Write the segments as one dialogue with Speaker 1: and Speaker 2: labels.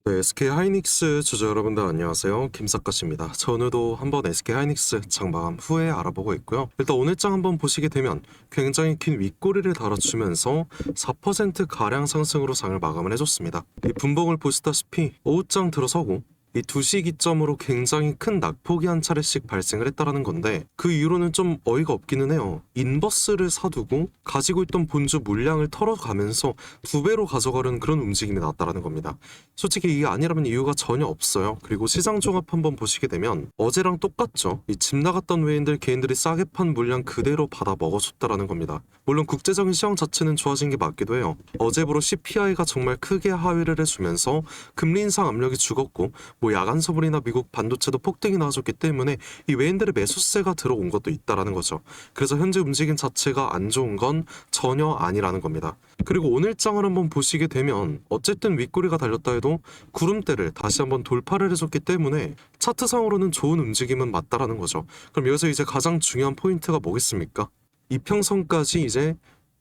Speaker 1: 네, SK 하이닉스 주주 여러분들 안녕하세요. 김사카입니다. 자, 오늘도 한번 SK 하이닉스 장마감 후에 알아보고 있고요. 일단 오늘 장 한번 보시게 되면 굉장히 긴 윗꼬리를 달아주면서 4%가량 상승으로 장을 마감을 해줬습니다. 이 분봉을 보시다시피 오후장 들어서고 이 2시 기점으로 굉장히 큰 낙폭이 한 차례씩 발생을 했다라는 건데, 그 이후로는 좀 어이가 없기는 해요. 인버스를 사두고 가지고 있던 본주 물량을 털어가면서 2배로 가져가려는 그런 움직임이 나왔다라는 겁니다. 솔직히 이게 아니라면 이유가 전혀 없어요. 그리고 시장 종합 한번 보시게 되면 어제랑 똑같죠. 이 집 나갔던 외인들 개인들이 싸게 판 물량 그대로 받아 먹어줬다라는 겁니다. 물론 국제적인 시황 자체는 좋아진 게 맞기도 해요. 어제부로 CPI가 정말 크게 하회를 해주면서 금리 인상 압력이 죽었고, 뭐 야간 서불이나 미국 반도체도 폭등이 나와줬기 때문에 이 외인들의 매수세가 들어온 것도 있다라는 거죠. 그래서 현재 움직임 자체가 안 좋은 건 전혀 아니라는 겁니다. 그리고 오늘 장을 한번 보시게 되면 어쨌든 윗꼬리가 달렸다 해도 구름대를 다시 한번 돌파를 해줬기 때문에 차트상으로는 좋은 움직임은 맞다라는 거죠. 그럼 여기서 이제 가장 중요한 포인트가 뭐겠습니까? 이평선까지 이제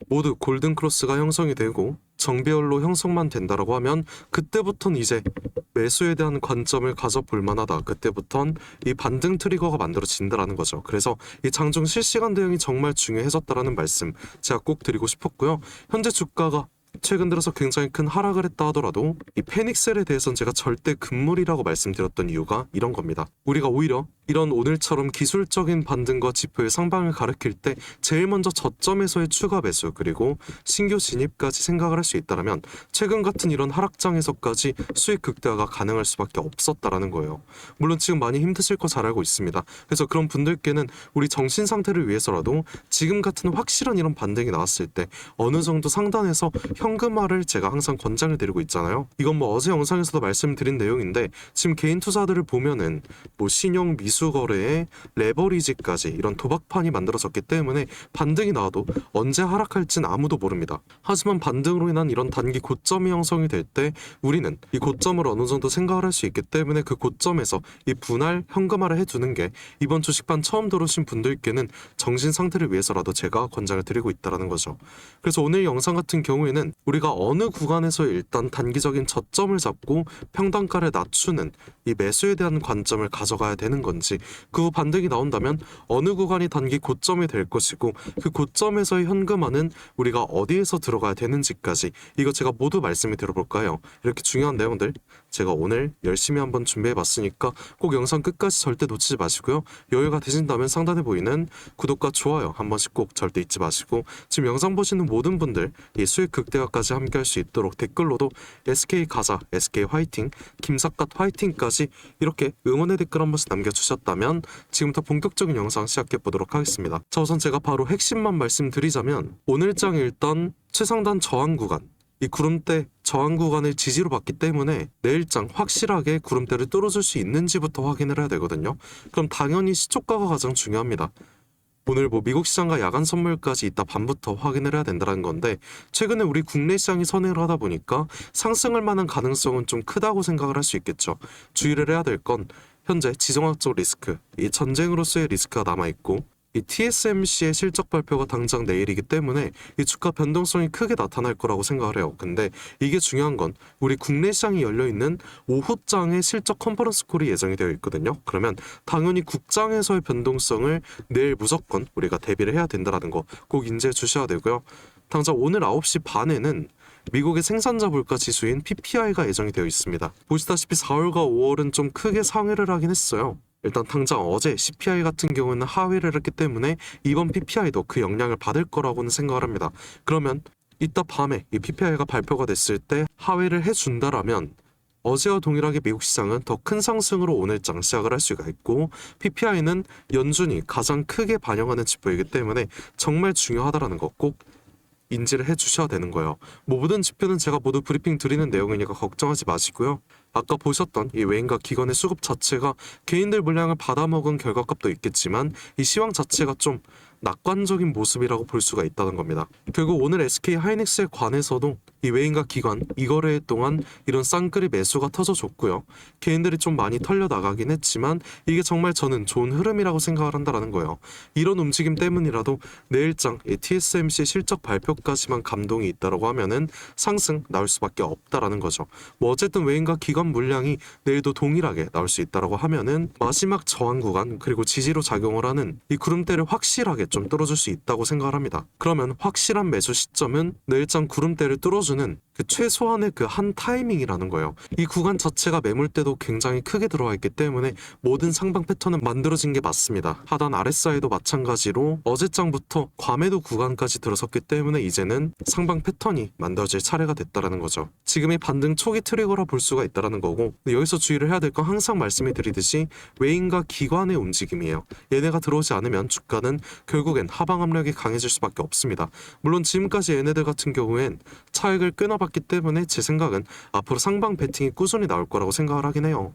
Speaker 1: 모두 골든 크로스가 형성이 되고 정배열로 형성만 된다라고 하면 그때부터는 이제 매수에 대한 관점을 가져볼 만하다. 그때부터는 이 반등 트리거가 만들어진다라는 거죠. 그래서 이 장중 실시간 대응이 정말 중요해졌다라는 말씀 제가 꼭 드리고 싶었고요. 현재 주가가 최근 들어서 굉장히 큰 하락을 했다 하더라도 이 패닉셀에 대해서는 제가 절대 금물이라고 말씀드렸던 이유가 이런 겁니다. 우리가 오히려 이런 오늘처럼 기술적인 반등과 지표의 상방을 가리킬 때 제일 먼저 저점에서의 추가 매수 그리고 신규 진입까지 생각을 할 수 있다면 최근 같은 이런 하락장에서까지 수익 극대화가 가능할 수밖에 없었다라는 거예요. 물론 지금 많이 힘드실 거 잘 알고 있습니다. 그래서 그런 분들께는 우리 정신 상태를 위해서라도 지금 같은 확실한 이런 반등이 나왔을 때 어느 정도 상단에서 현금화를 제가 항상 권장을 드리고 있잖아요. 이건 뭐 어제 영상에서도 말씀드린 내용인데 지금 개인 투자들을 보면은 뭐 신용 미수 거래에 레버리지까지 이런 도박판이 만들어졌기 때문에 반등이 나와도 언제 하락할진 아무도 모릅니다. 하지만 반등으로 인한 이런 단기 고점이 형성이 될 때 우리는 이 고점을 어느 정도 생각을 할 수 있기 때문에 그 고점에서 이 분할 현금화를 해두는 게 이번 주식판 처음 들어오신 분들께는 정신 상태를 위해서라도 제가 권장을 드리고 있다는 거죠. 그래서 오늘 영상 같은 경우에는 우리가 어느 구간에서 일단 단기적인 저점을 잡고 평단가를 낮추는 이 매수에 대한 관점을 가져가야 되는 건지, 그 후 반등이 나온다면 어느 구간이 단기 고점이 될 것이고 그 고점에서의 현금화는 우리가 어디에서 들어가야 되는지까지 이거 제가 모두 말씀을 드려볼까요? 이렇게 중요한 내용들 제가 오늘 열심히 한번 준비해봤으니까 꼭 영상 끝까지 절대 놓치지 마시고요. 여유가 되신다면 상단에 보이는 구독과 좋아요 한 번씩 꼭 절대 잊지 마시고, 지금 영상 보시는 모든 분들 이 수익 극대화까지 함께 할 수 있도록 댓글로도 SK 가자, SK 화이팅, 김삿갓 화이팅까지 이렇게 응원의 댓글 한 번씩 남겨주셨다면 지금부터 본격적인 영상 시작해 보도록 하겠습니다. 자, 우선 제가 바로 핵심만 말씀드리자면 오늘 장 일단 최상단 저항 구간, 이 구름대 저항 구간을 지지로 봤기 때문에 내일장 확실하게 구름대를 뚫어줄 수 있는지부터 확인을 해야 되거든요. 그럼 당연히 시초가가 가장 중요합니다. 오늘 뭐 미국 시장과 야간 선물까지 이따 밤부터 확인을 해야 된다는 건데, 최근에 우리 국내 시장이 선회를 하다 보니까 상승할 만한 가능성은 좀 크다고 생각을 할 수 있겠죠. 주의를 해야 될 건 현재 지정학적 리스크, 이 전쟁으로서의 리스크가 남아있고 이 TSMC의 실적 발표가 당장 내일이기 때문에 이 주가 변동성이 크게 나타날 거라고 생각을 해요. 근데 이게 중요한 건 우리 국내 시장이 열려있는 오후장에 실적 컨퍼런스 콜이 예정이 되어 있거든요. 그러면 당연히 국장에서의 변동성을 내일 무조건 우리가 대비를 해야 된다는 거 꼭 인지해 주셔야 되고요. 당장 오늘 9시 반에는 미국의 생산자 물가 지수인 PPI가 예정이 되어 있습니다. 보시다시피 4월과 5월은 좀 크게 상회를 하긴 했어요. 일단 당장 어제 CPI 같은 경우는 하회를 했기 때문에 이번 PPI도 그 영향을 받을 거라고는 생각을 합니다. 그러면 이따 밤에 이 PPI가 발표가 됐을 때 하회를 해준다라면 어제와 동일하게 미국 시장은 더 큰 상승으로 오늘장 시작을 할 수가 있고, PPI는 연준이 가장 크게 반영하는 지표이기 때문에 정말 중요하다라는 거 꼭 인지를 해주셔야 되는 거예요. 뭐 모든 지표는 제가 모두 브리핑 드리는 내용이니까 걱정하지 마시고요. 아까 보셨던 이 외인과 기관의 수급 자체가 개인들 물량을 받아먹은 결과값도 있겠지만 이 시황 자체가 좀 낙관적인 모습이라고 볼 수가 있다는 겁니다. 결국 오늘 SK 하이닉스에 관해서도 이 외인과 기관 이 거래 동안 이런 쌍끌이 매수가 터져줬고요. 개인들이 좀 많이 털려 나가긴 했지만 이게 정말 저는 좋은 흐름이라고 생각을 한다라는 거예요. 이런 움직임 때문이라도 내일장 이 TSMC 실적 발표까지만 감동이 있다라고 하면은 상승 나올 수밖에 없다라는 거죠. 뭐 어쨌든 외인과 기관 물량이 내일도 동일하게 나올 수 있다라고 하면은 마지막 저항 구간 그리고 지지로 작용을 하는 이 구름대를 확실하게 좀 뚫어줄 수 있다고 생각을 합니다. 그러면 확실한 매수 시점은 내일장 구름대를 뚫어주는 그 최소한의 그 한 타이밍이라는 거예요. 이 구간 자체가 매물대도 굉장히 크게 들어와 있기 때문에 모든 상방 패턴은 만들어진 게 맞습니다. 하단 RSI도 마찬가지로 어제장부터 과매도 구간까지 들어섰기 때문에 이제는 상방 패턴이 만들어질 차례가 됐다라는 거죠. 지금이 반등 초기 트리거라 볼 수가 있다라는 거고, 여기서 주의를 해야 될 건 항상 말씀을 드리듯이 외인과 기관의 움직임이에요. 얘네가 들어오지 않으면 주가는 결국엔 하방 압력이 강해질 수밖에 없습니다. 물론 지금까지 얘네들 같은 경우엔 차익을 끊어봤기 때문에 제 생각은 앞으로 상방 배팅이 꾸준히 나올 거라고 생각을 하긴 해요.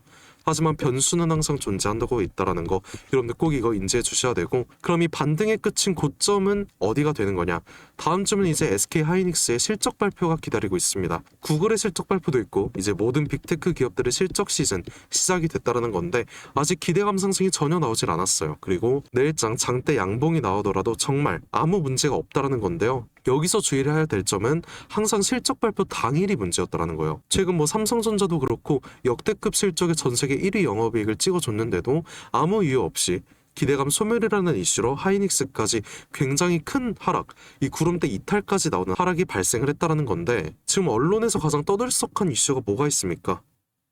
Speaker 1: 하지만 변수는 항상 존재한다고 있다라는 거 여러분들 꼭 이거 인지해 주셔야 되고, 그럼 이 반등의 끝인 고점은 어디가 되는 거냐? 다음 주면 이제 SK 하이닉스의 실적 발표가 기다리고 있습니다. 구글의 실적 발표도 있고 이제 모든 빅테크 기업들의 실적 시즌 시작이 됐다라는 건데 아직 기대감 상승이 전혀 나오질 않았어요. 그리고 내일장 장대 양봉이 나오더라도 정말 아무 문제가 없다라는 건데요. 여기서 주의를 해야 될 점은 항상 실적 발표 당일이 문제였다라는 거예요. 최근 뭐 삼성전자도 그렇고 역대급 실적의 전 세계 1위 영업이익을 찍어줬는데도 아무 이유 없이 기대감 소멸이라는 이슈로 하이닉스까지 굉장히 큰 하락, 이 구름대 이탈까지 나오는 하락이 발생을 했다라는 건데, 지금 언론에서 가장 떠들썩한 이슈가 뭐가 있습니까?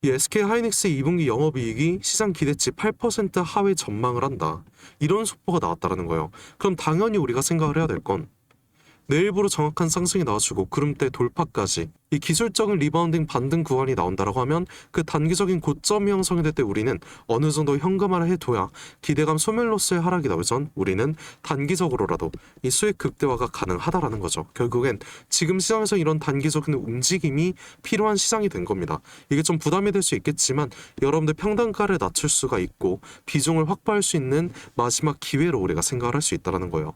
Speaker 1: 이 SK 하이닉스 2분기 영업이익이 시장 기대치 8% 하회 전망을 한다. 이런 속보가 나왔다라는 거예요. 그럼 당연히 우리가 생각을 해야 될 건 내일부로 정확한 상승이 나와주고 구름대 돌파까지 이 기술적인 리바운딩 반등 구간이 나온다라고 하면 그 단기적인 고점이 형성이 될 때 우리는 어느 정도 현금화를 해둬야 기대감 소멸로서의 하락이 나오기 전 우리는 단기적으로라도 이 수익 극대화가 가능하다라는 거죠. 결국엔 지금 시장에서 이런 단기적인 움직임이 필요한 시장이 된 겁니다. 이게 좀 부담이 될 수 있겠지만 여러분들 평단가를 낮출 수가 있고 비중을 확보할 수 있는 마지막 기회로 우리가 생각을 할 수 있다는 거예요.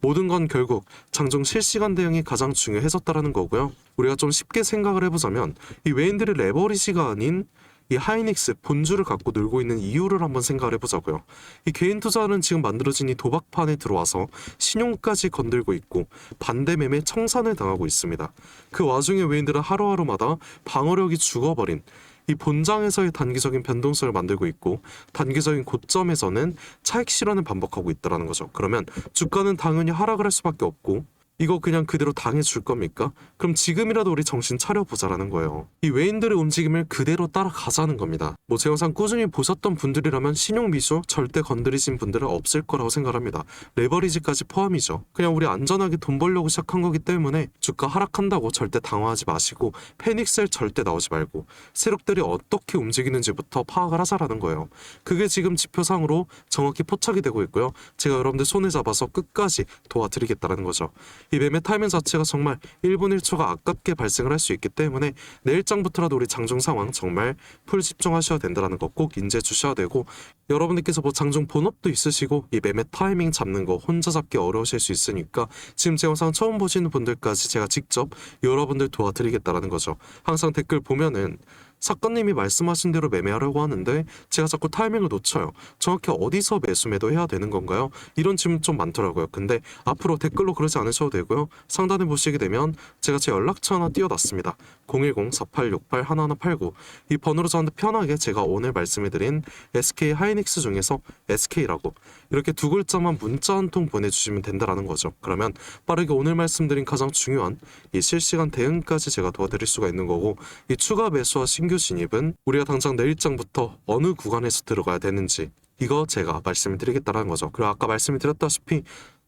Speaker 1: 모든 건 결국 장중 실시간 대응이 가장 중요해졌다라는 거고요. 우리가 좀 쉽게 생각을 해보자면 이 외인들의 레버리지가 아닌 이 하이닉스 본주를 갖고 놀고 있는 이유를 한번 생각을 해보자고요. 이 개인 투자는 지금 만들어진 이 도박판에 들어와서 신용까지 건들고 있고 반대 매매 청산을 당하고 있습니다. 그 와중에 외인들은 하루하루마다 방어력이 죽어버린 이 본장에서의 단기적인 변동성을 만들고 있고 단기적인 고점에서는 차익 실현을 반복하고 있다는 거죠. 그러면 주가는 당연히 하락을 할 수밖에 없고 이거 그냥 그대로 당해줄 겁니까? 그럼 지금이라도 우리 정신 차려보자라는 거예요. 이 외인들의 움직임을 그대로 따라가자는 겁니다. 뭐 제 영상 꾸준히 보셨던 분들이라면 신용미수 절대 건드리신 분들은 없을 거라고 생각합니다. 레버리지까지 포함이죠. 그냥 우리 안전하게 돈 벌려고 시작한 거기 때문에 주가 하락한다고 절대 당황하지 마시고 패닉셀 절대 나오지 말고 세력들이 어떻게 움직이는지부터 파악을 하자라는 거예요. 그게 지금 지표상으로 정확히 포착이 되고 있고요. 제가 여러분들 손에 잡아서 끝까지 도와드리겠다는 거죠. 이 매매 타이밍 자체가 정말 1분 1초가 아깝게 발생을 할 수 있기 때문에 내일장부터라도 우리 장중 상황 정말 풀 집중하셔야 된다는 거 꼭 인지해 주셔야 되고, 여러분들께서 뭐 장중 본업도 있으시고 이 매매 타이밍 잡는 거 혼자 잡기 어려우실 수 있으니까 지금 제 영상 처음 보시는 분들까지 제가 직접 여러분들 도와드리겠다는 거죠. 항상 댓글 보면은 작가님이 말씀하신 대로 매매하려고 하는데 제가 자꾸 타이밍을 놓쳐요. 정확히 어디서 매수 매도해야 되는 건가요? 이런 질문 좀 많더라고요. 근데 앞으로 댓글로 그러지 않으셔도 되고요. 상단에 보시게 되면 제가 제 연락처 하나 띄워놨습니다. 010-4868-1189 이 번호로 저한테 편하게 제가 오늘 말씀해드린 SK 하이닉스 중에서 SK라고 이렇게 두 글자만 문자 한 통 보내주시면 된다라는 거죠. 그러면 빠르게 오늘 말씀드린 가장 중요한 이 실시간 대응까지 제가 도와드릴 수가 있는 거고, 이 추가 매수와 신규 진입은 우리가 당장 내일장부터 어느 구간에서 들어가야 되는지 이거 제가 말씀을 드리겠다는 거죠. 그리고 아까 말씀을 드렸다시피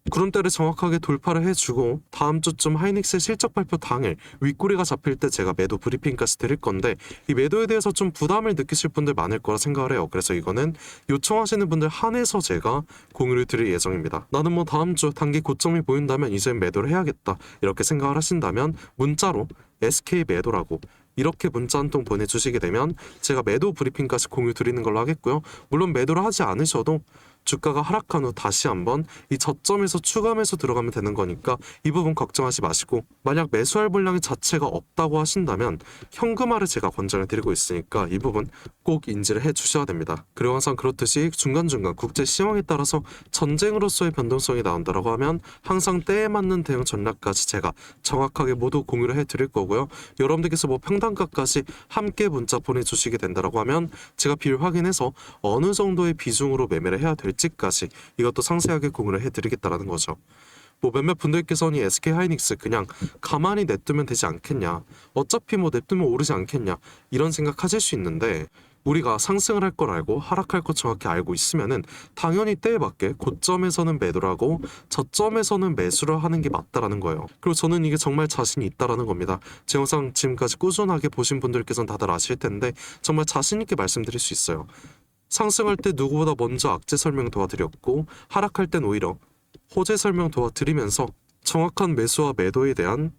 Speaker 1: 구름대를 정확하게 돌파를 해주고 다음 주쯤 하이닉스의 실적 발표 당일 윗꼬리가 잡힐 때 제가 매도 브리핑까지 드릴 건데 이 매도에 대해서 좀 부담을 느끼실 분들 많을 거라 생각을 해요. 그래서 이거는 요청하시는 분들 한해서 제가 공유를 드릴 예정입니다. 나는 뭐 다음 주 단기 고점이 보인다면 이제 매도를 해야겠다 이렇게 생각을 하신다면 문자로 SK 매도라고 이렇게 문자 한 통 보내주시게 되면 제가 매도 브리핑까지 공유 드리는 걸로 하겠고요. 물론 매도를 하지 않으셔도 주가가 하락한 후 다시 한번 이 저점에서 추가 매수 들어가면 되는 거니까 이 부분 걱정하지 마시고, 만약 매수할 물량이 자체가 없다고 하신다면 현금화를 제가 권장을 드리고 있으니까 이 부분 꼭 인지를 해 주셔야 됩니다. 그리고 항상 그렇듯이 중간중간 국제 시황에 따라서 전쟁으로서의 변동성이 나온다라고 하면 항상 때에 맞는 대응 전략까지 제가 정확하게 모두 공유를 해 드릴 거고요. 여러분들께서 뭐 평단가까지 함께 문자 보내주시게 된다라고 하면 제가 비율 확인해서 어느 정도의 비중으로 매매를 해야 될지까지 이것도 상세하게 공유를 해드리겠다라는 거죠. 뭐 몇몇 분들께서는 이 SK하이닉스 그냥 가만히 냅두면 되지 않겠냐, 어차피 뭐 냅두면 오르지 않겠냐, 이런 생각하실 수 있는데, 우리가 상승을 할 걸 알고 하락할 걸 정확히 알고 있으면은 당연히 때에 맞게 고점에서는 매도를 하고 저점에서는 매수를 하는 게 맞다라는 거예요. 그리고 저는 이게 정말 자신이 있다라는 겁니다. 제 영상 지금까지 꾸준하게 보신 분들께서는 다들 아실 텐데 정말 자신 있게 말씀드릴 수 있어요. 상승할 때 누구보다 먼저 악재 설명 도와드렸고, 하락할 땐 오히려 호재 설명 도와드리면서 정확한 매수와 매도에 대한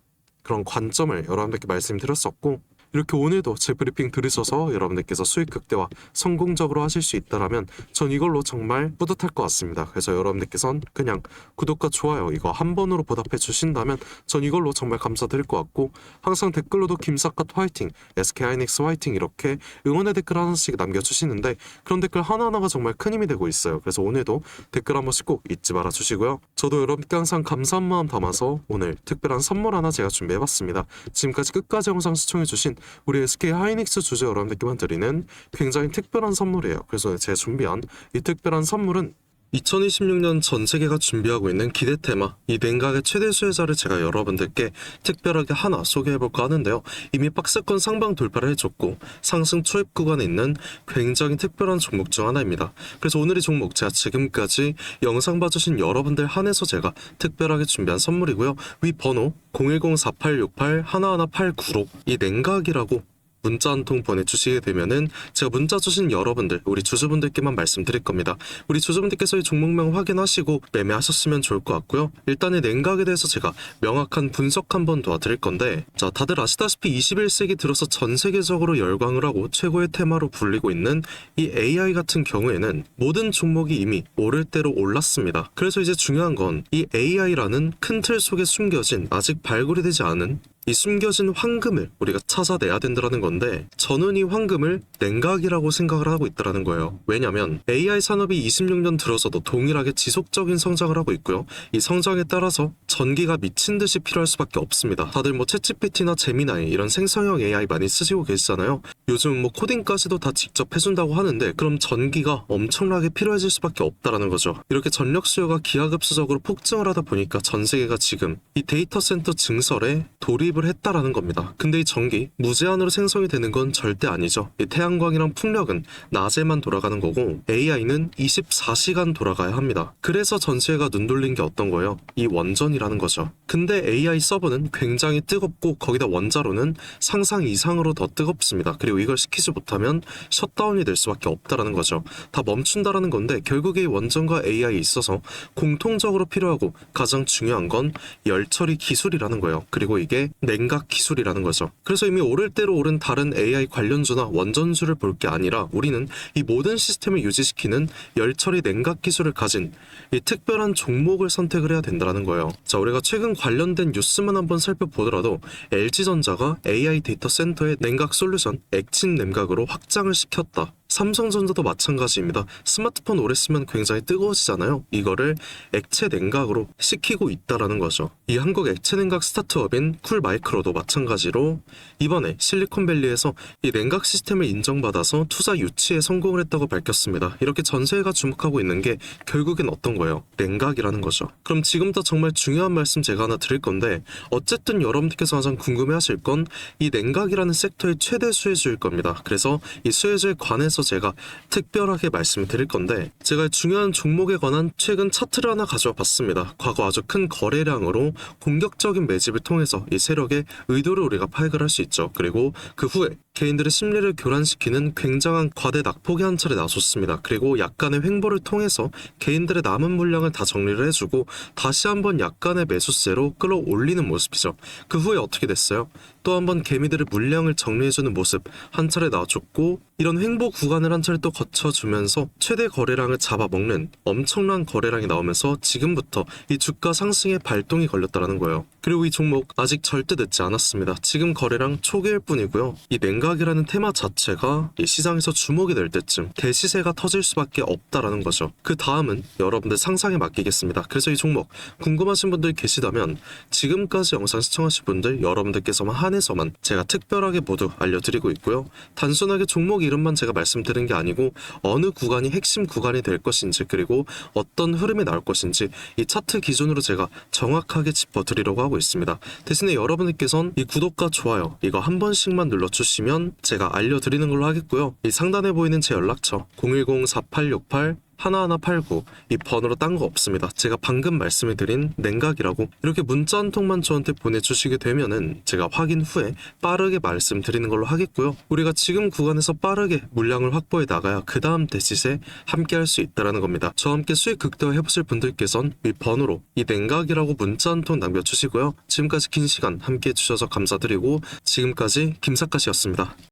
Speaker 1: 그런 관점을 여러분들께 말씀드렸었고, 이렇게 오늘도 제 브리핑 들으셔서 여러분들께서 수익 극대화 성공적으로 하실 수 있다라면 전 이걸로 정말 뿌듯할 것 같습니다. 그래서 여러분들께서는 그냥 구독과 좋아요 이거 한 번으로 보답해 주신다면 전 이걸로 정말 감사드릴 것 같고, 항상 댓글로도 김삿갓 화이팅, SK하이닉스 화이팅 이렇게 응원의 댓글 하나씩 남겨주시는데 그런 댓글 하나하나가 정말 큰 힘이 되고 있어요. 그래서 오늘도 댓글 한 번씩 꼭 잊지 말아 주시고요. 저도 여러분께 항상 감사한 마음 담아서 오늘 특별한 선물 하나 제가 준비해봤습니다. 지금까지 끝까지 영상 시청해주신 우리 SK하이닉스 주주 여러분들께만 드리는 굉장히 특별한 선물이에요. 그래서 제가 준비한 이 특별한 선물은 2026년 전 세계가 준비하고 있는 기대 테마, 이 냉각의 최대 수혜자를 제가 여러분들께 특별하게 하나 소개해볼까 하는데요. 이미 박스권 상방 돌파를 해줬고 상승 초입 구간에 있는 굉장히 특별한 종목 중 하나입니다. 그래서 오늘 이 종목 제가 지금까지 영상 봐주신 여러분들 한해서 제가 특별하게 준비한 선물이고요. 위 번호 010-4868-1189로 이 냉각이라고 문자 한 통 보내주시게 되면은 제가 문자 주신 여러분들, 우리 주주분들께만 말씀드릴 겁니다. 우리 주주분들께서 이 종목명 확인하시고 매매하셨으면 좋을 것 같고요. 일단 이 냉각에 대해서 제가 명확한 분석 한번 도와드릴 건데, 자, 다들 아시다시피 21세기 들어서 전 세계적으로 열광을 하고 최고의 테마로 불리고 있는 이 AI 같은 경우에는 모든 종목이 이미 오를 대로 올랐습니다. 그래서 이제 중요한 건 이 AI라는 큰 틀 속에 숨겨진 아직 발굴이 되지 않은 이 숨겨진 황금을 우리가 찾아내야 된다는 건데, 저는 이 황금을 냉각이라고 생각을 하고 있다는 거예요. 왜냐면 AI 산업이 26년 들어서도 동일하게 지속적인 성장을 하고 있고요. 이 성장에 따라서 전기가 미친 듯이 필요할 수밖에 없습니다. 다들 뭐 챗GPT나 제미나이 이런 생성형 AI 많이 쓰시고 계시잖아요. 요즘 뭐 코딩까지도 다 직접 해준다고 하는데 그럼 전기가 엄청나게 필요해질 수밖에 없다라는 거죠. 이렇게 전력 수요가 기하급수적으로 폭증을 하다 보니까 전 세계가 지금 이 데이터 센터 증설에 돌입을 했다라는 겁니다. 근데 이 전기 무제한으로 생성이 되는 건 절대 아니죠. 이 태양광이랑 풍력은 낮에만 돌아가는 거고 AI는 24시간 돌아가야 합니다. 그래서 전세가 눈 돌린 게 어떤 거예요? 이 원전이라는 거죠. 근데 AI 서버는 굉장히 뜨겁고 거기다 원자로는 상상 이상으로 더 뜨겁습니다. 그리고 이걸 시키지 못하면 셧다운이 될 수밖에 없다라는 거죠. 다 멈춘다라는 건데 결국에 이 원전과 AI에 있어서 공통적으로 필요하고 가장 중요한 건 열처리 기술이라는 거예요. 그리고 이게 냉각 기술이라는 거죠. 그래서 이미 오를 대로 오른 다른 AI 관련주나 원전주를 볼 게 아니라 우리는 이 모든 시스템을 유지시키는 열처리 냉각 기술을 가진 이 특별한 종목을 선택을 해야 된다는 거예요. 자, 우리가 최근 관련된 뉴스만 한번 살펴보더라도 LG전자가 AI 데이터 센터의 냉각 솔루션 액친 냉각으로 확장을 시켰다. 삼성전자도 마찬가지입니다. 스마트폰 오래 쓰면 굉장히 뜨거워지잖아요. 이거를 액체 냉각으로 시키고 있다라는 거죠. 이 한국 액체 냉각 스타트업인 쿨마이크로도 마찬가지로 이번에 실리콘밸리에서 이 냉각 시스템을 인정받아서 투자 유치에 성공을 했다고 밝혔습니다. 이렇게 전 세계가 주목하고 있는 게 결국엔 어떤 거예요? 냉각이라는 거죠. 그럼 지금부터 정말 중요한 말씀 제가 하나 드릴 건데, 어쨌든 여러분들께서 가장 궁금해하실 건 이 냉각이라는 섹터의 최대 수혜주일 겁니다. 그래서 이 수혜주에 관해서 제가 특별하게 말씀을 드릴 건데, 제가 중요한 종목에 관한 최근 차트를 하나 가져와 봤습니다. 과거 아주 큰 거래량으로 공격적인 매집을 통해서 이 세력의 의도를 우리가 파악을 할 수 있죠. 그리고 그 후에 개인들의 심리를 교란시키는 굉장한 과대 낙폭의 한 차례 나섰습니다. 그리고 약간의 횡보를 통해서 개인들의 남은 물량을 다 정리를 해주고 다시 한번 약간의 매수세로 끌어올리는 모습이죠. 그 후에 어떻게 됐어요? 또 한번 개미들의 물량을 정리해주는 모습 한 차례 나와줬고, 이런 횡보 구간을 한 차례 또 거쳐주면서 최대 거래량을 잡아먹는 엄청난 거래량이 나오면서 지금부터 이 주가 상승의 발동이 걸렸다는 거예요. 그리고 이 종목 아직 절대 늦지 않았습니다. 지금 거래량 초기일 뿐이고요. 이 냉각이라는 테마 자체가 이 시장에서 주목이 될 때쯤 대시세가 터질 수밖에 없다라는 거죠. 그 다음은 여러분들 상상에 맡기겠습니다. 그래서 이 종목 궁금하신 분들 계시다면 지금까지 영상 시청하신 분들 여러분들께서만 한해서만 제가 특별하게 모두 알려드리고 있고요. 단순하게 종목 이름만 제가 말씀드린 게 아니고 어느 구간이 핵심 구간이 될 것인지, 그리고 어떤 흐름이 나올 것인지 이 차트 기준으로 제가 정확하게 짚어드리려고 하고 있습니다. 대신에 여러분들께서는 이 구독과 좋아요 이거 한 번씩만 눌러주시면 제가 알려드리는 걸로 하겠고요. 이 상단에 보이는 제 연락처 010-4868 1189 이 번호로 딴 거 없습니다. 제가 방금 말씀을 드린 냉각이라고 이렇게 문자 한 통만 저한테 보내주시게 되면은 제가 확인 후에 빠르게 말씀드리는 걸로 하겠고요. 우리가 지금 구간에서 빠르게 물량을 확보해 나가야 그 다음 대시세 함께 할 수 있다는 겁니다. 저와 함께 수익 극대화 해보실 분들께선 이 번호로 이 냉각이라고 문자 한 통 남겨주시고요. 지금까지 긴 시간 함께 해주셔서 감사드리고 지금까지 김사카시였습니다.